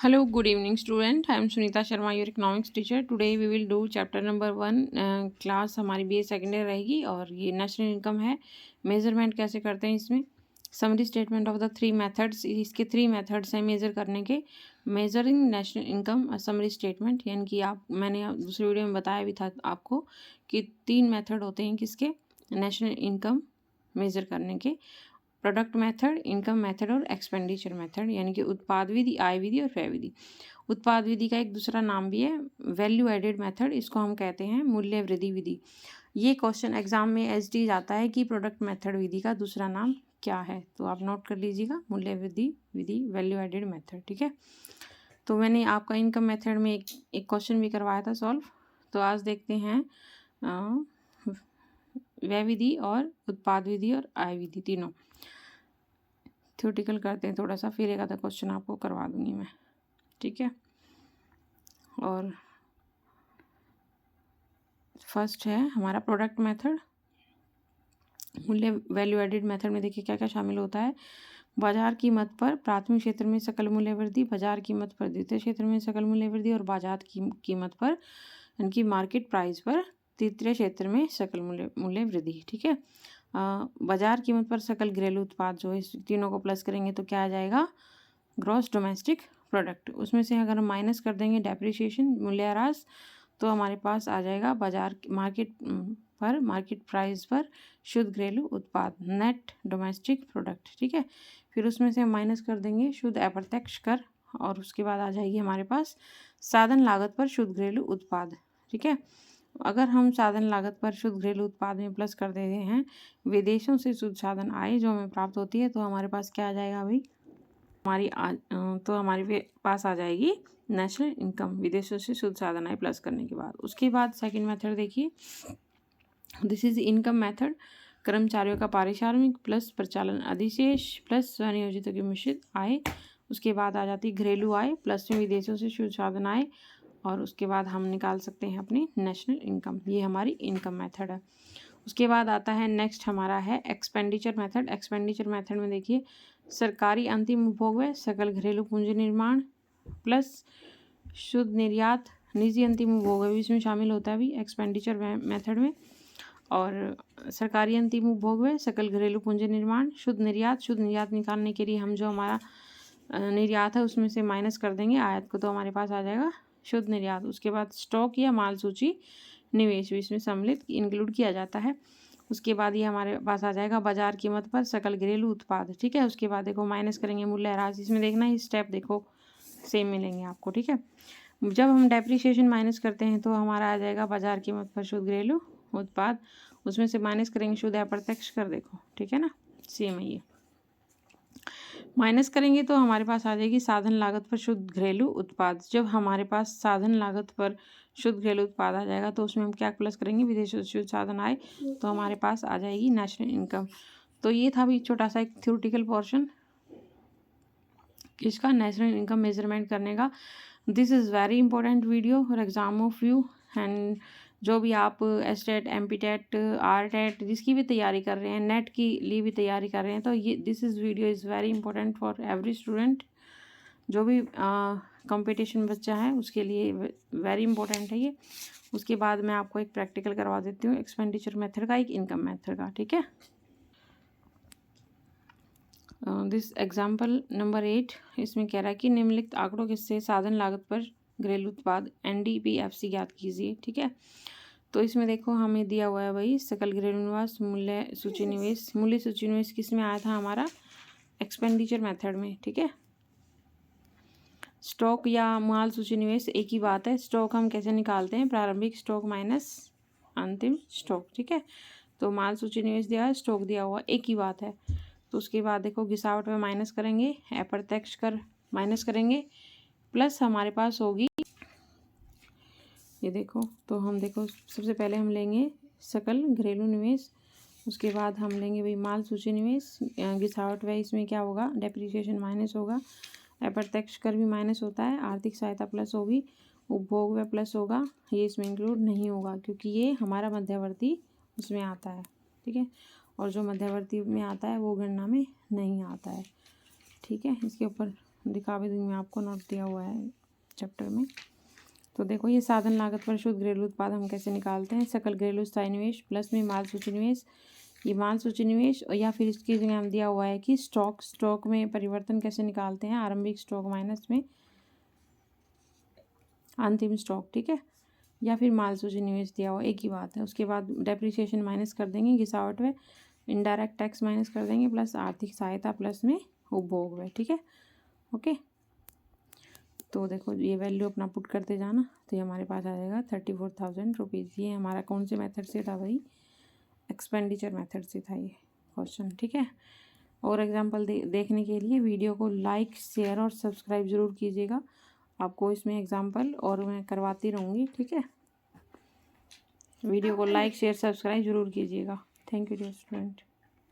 Hello, good evening, student. I am Sunita Sharma, your economics teacher. Today we will do chapter number 1. Class हमारी BA second year रहेगी और ये national income है. Measurement कैसे करते हैं इसमें. Summary statement of the three methods. इसके थ्री मेथड्स हैं मेजर करने के. Measuring national income summary statement, यानी कि मैंने दूसरी वीडियो में बताया भी था आपको कि तीन मेथड होते हैं किसके, नेशनल इनकम मेजर करने के. प्रोडक्ट मेथड, इनकम मेथड और एक्सपेंडिचर मेथड, यानी कि उत्पाद विधि, आय विधि और व्यय विधि. उत्पाद विधि का एक दूसरा नाम भी है वैल्यू एडेड मेथड, इसको हम कहते हैं मूल्य वृद्धि विधि. ये क्वेश्चन एग्जाम में एसडी जाता है कि प्रोडक्ट मेथड विधि का दूसरा नाम क्या है, तो आप नोट कर लीजिएगा, मूल्य वृद्धि विधि, वैल्यू एडेड मेथड. ठीक है, तो मैंने आपका इनकम मेथड में एक क्वेश्चन भी करवाया था सॉल्व. तो आज देखते हैं व्यय विधि और उत्पाद विधि और आय विधि, तीनों थ्योरेटिकल करते हैं थोड़ा सा, फिर एक आधा क्वेश्चन आपको करवा दूंगी मैं. ठीक है, और फर्स्ट है हमारा प्रोडक्ट मेथड. मूल्य वैल्यू एडेड मेथड में देखिए क्या क्या शामिल होता है. बाजार कीमत पर प्राथमिक क्षेत्र में सकल मूल्य वृद्धि, बाजार कीमत पर द्वितीय क्षेत्र में सकल मूल्य वृद्धि और बाजार की कीमत पर यानी कि मार्केट प्राइस पर तृतीय क्षेत्र में सकल मूल्य वृद्धि. ठीक है, बाजार कीमत पर सकल घरेलू उत्पाद जो है, इस तीनों को प्लस करेंगे तो क्या आ जाएगा, ग्रॉस डोमेस्टिक प्रोडक्ट. उसमें से अगर हम माइनस कर देंगे डेप्रिसिएशन, मूल्यह्रास, तो हमारे पास आ जाएगा बाजार मार्केट प्राइस पर शुद्ध घरेलू उत्पाद, नेट डोमेस्टिक प्रोडक्ट. ठीक है, फिर उसमें से हम माइनस कर देंगे शुद्ध अप्रत्यक्ष कर, और उसके बाद आ जाएगी हमारे पास साधन लागत पर शुद्ध घरेलू उत्पाद. ठीक है, अगर हम साधन लागत पर शुद्ध घरेलू उत्पाद में प्लस कर देते हैं विदेशों से शुद्ध साधन आय जो हमें प्राप्त होती है, तो हमारे पास क्या आ जाएगा भाई, हमारे पास आ जाएगी नेशनल इनकम, विदेशों से शुद्ध साधन आय प्लस करने के बाद. उसके बाद सेकंड मेथड देखिए, दिस इज इनकम मेथड. कर्मचारियों का पारिश्रमिक प्लस प्रचालन अधिशेष प्लस स्वनियोजितों की मिश्रित आय. उसके बाद आ जाती घरेलू आय प्लस में विदेशों से शुद्ध साधन आय, और उसके बाद हम निकाल सकते हैं अपनी नेशनल इनकम. ये हमारी इनकम मेथड है. उसके बाद आता है नेक्स्ट हमारा है एक्सपेंडिचर मेथड. एक्सपेंडिचर मेथड में देखिए सरकारी अंतिम उपभोग व्यय, सकल घरेलू पूंजी निर्माण प्लस शुद्ध निर्यात, निजी अंतिम उपभोग व्यय भी इसमें शामिल होता है भी एक्सपेंडिचर मेथड में. और सरकारी अंतिम उपभोग व्यय, सकल घरेलू पूंजी निर्माण, शुद्ध निर्यात निकालने के लिए हम जो हमारा निर्यात है उसमें से माइनस कर देंगे आयात को, तो हमारे पास आ जाएगा शुद्ध निर्यात. उसके बाद स्टॉक या माल सूची निवेश भी इसमें सम्मिलित इंक्लूड किया जाता है. उसके बाद ये हमारे पास आ जाएगा बाजार कीमत पर सकल घरेलू उत्पाद. ठीक है, उसके बाद देखो माइनस करेंगे मूल्यह्रास. इसमें देखना ये स्टेप देखो सेम मिलेंगे आपको. ठीक है, जब हम डेप्रिसिएशन माइनस करते हैं तो हमारा आ जाएगा बाजार कीमत पर शुद्ध घरेलू उत्पाद. उसमें से माइनस करेंगे शुद्ध अप्रत्यक्ष कर, देखो ठीक है ना, सेम है ये. माइनस करेंगे तो हमारे पास आ जाएगी साधन लागत पर शुद्ध घरेलू उत्पाद. जब हमारे पास साधन लागत पर शुद्ध घरेलू उत्पाद आ जाएगा तो उसमें हम क्या प्लस करेंगे, विदेशी शुद्ध साधन आए, तो हमारे पास आ जाएगी नेशनल इनकम. तो ये था भी छोटा सा एक थ्योरेटिकल पोर्शन इसका नेशनल इनकम मेजरमेंट करने का. This is very important video for exam of you. And जो भी आप एसटेट, एमपीटेट, आरटेट जिसकी भी तैयारी कर रहे हैं, नेट की लिए भी तैयारी कर रहे हैं, तो ये this is video is very important for every student. जो भी कंपटीशन बच्चा है उसके लिए वेरी इंपॉर्टेंट है ये. उसके बाद मैं आपको एक प्रैक्टिकल करवा देती हूँ एक्सपेंडिचर मेथड का, एक इनकम मेथड का. ठीक है, दिस एग्जाम्पल नंबर 8 इसमें कह रहा है कि निम्नलिखित आंकड़ों के से साधन लागत पर घरेलू उत्पाद NDPFC ज्ञात कीजिए. ठीक है, तो इसमें देखो हमें दिया हुआ है भाई सकल घरेलू निवास, मूल्य सूची निवेश किस में आया था, हमारा एक्सपेंडिचर मेथड में. ठीक है, स्टॉक या माल सूची निवेश एक ही बात है. स्टॉक हम कैसे निकालते हैं, प्रारंभिक स्टॉक माइनस अंतिम स्टॉक. ठीक है, तो माल सूची निवेश दिया है, स्टॉक दिया हुआ, एक ही बात है. तो उसके बाद देखो गिसावट में माइनस करेंगे, अप्रत्यक्ष कर माइनस करेंगे, प्लस हमारे पास होगी ये देखो. तो हम देखो सबसे पहले हम लेंगे सकल घरेलू निवेश, उसके बाद हम लेंगे भाई माल सूची निवेश, गिसावट व्यय इसमें क्या होगा, डेप्रिसिएशन माइनस होगा, अप्रत्यक्ष कर भी माइनस होता है, आर्थिक सहायता प्लस होगी, उपभोग व्यय प्लस होगा, ये इसमें इंक्लूड नहीं होगा क्योंकि ये हमारा मध्यवर्ती उसमें आता है. ठीक है, और जो मध्यवर्ती में आता है वो गणना में नहीं आता है. ठीक है, इसके ऊपर दिखा भी दूँगी मैं आपको, नोट दिया हुआ है चैप्टर में। तो देखो ये साधन लागत पर शुद्ध घरेलू उत्पाद हम कैसे निकालते हैं। सकल घरेलू स्थायी निवेश प्लस में माल सूची निवेश, ये माल सूची निवेश, या फिर इसकी जगह हम दिया हुआ है कि स्टॉक में परिवर्तन कैसे निकालते हैं, आरंभिक स्टॉक माइनस में अंतिम स्टॉक, ठीक है, या फिर माल सूची निवेश दिया हुआ, एक ही बात है। उसके बाद डेप्रिसिएशन माइनस कर देंगे, गिरावट में इनडायरेक्ट टैक्स माइनस कर देंगे, प्लस आर्थिक सहायता प्लस में उपभोग में, ठीक है, ओके। तो देखो ये वैल्यू अपना पुट करते जाना, तो ये हमारे पास आ जाएगा 34,000 रुपीज़। ये हमारा कौन से मेथड से था भाई, एक्सपेंडिचर मेथड से था ये क्वेश्चन, ठीक है। और एग्जांपल देखने के लिए वीडियो को लाइक शेयर और सब्सक्राइब ज़रूर कीजिएगा। आपको इसमें एग्जांपल और मैं करवाती रहूँगी, ठीक है। वीडियो को लाइक शेयर सब्सक्राइब ज़रूर कीजिएगा। Thank you dear student.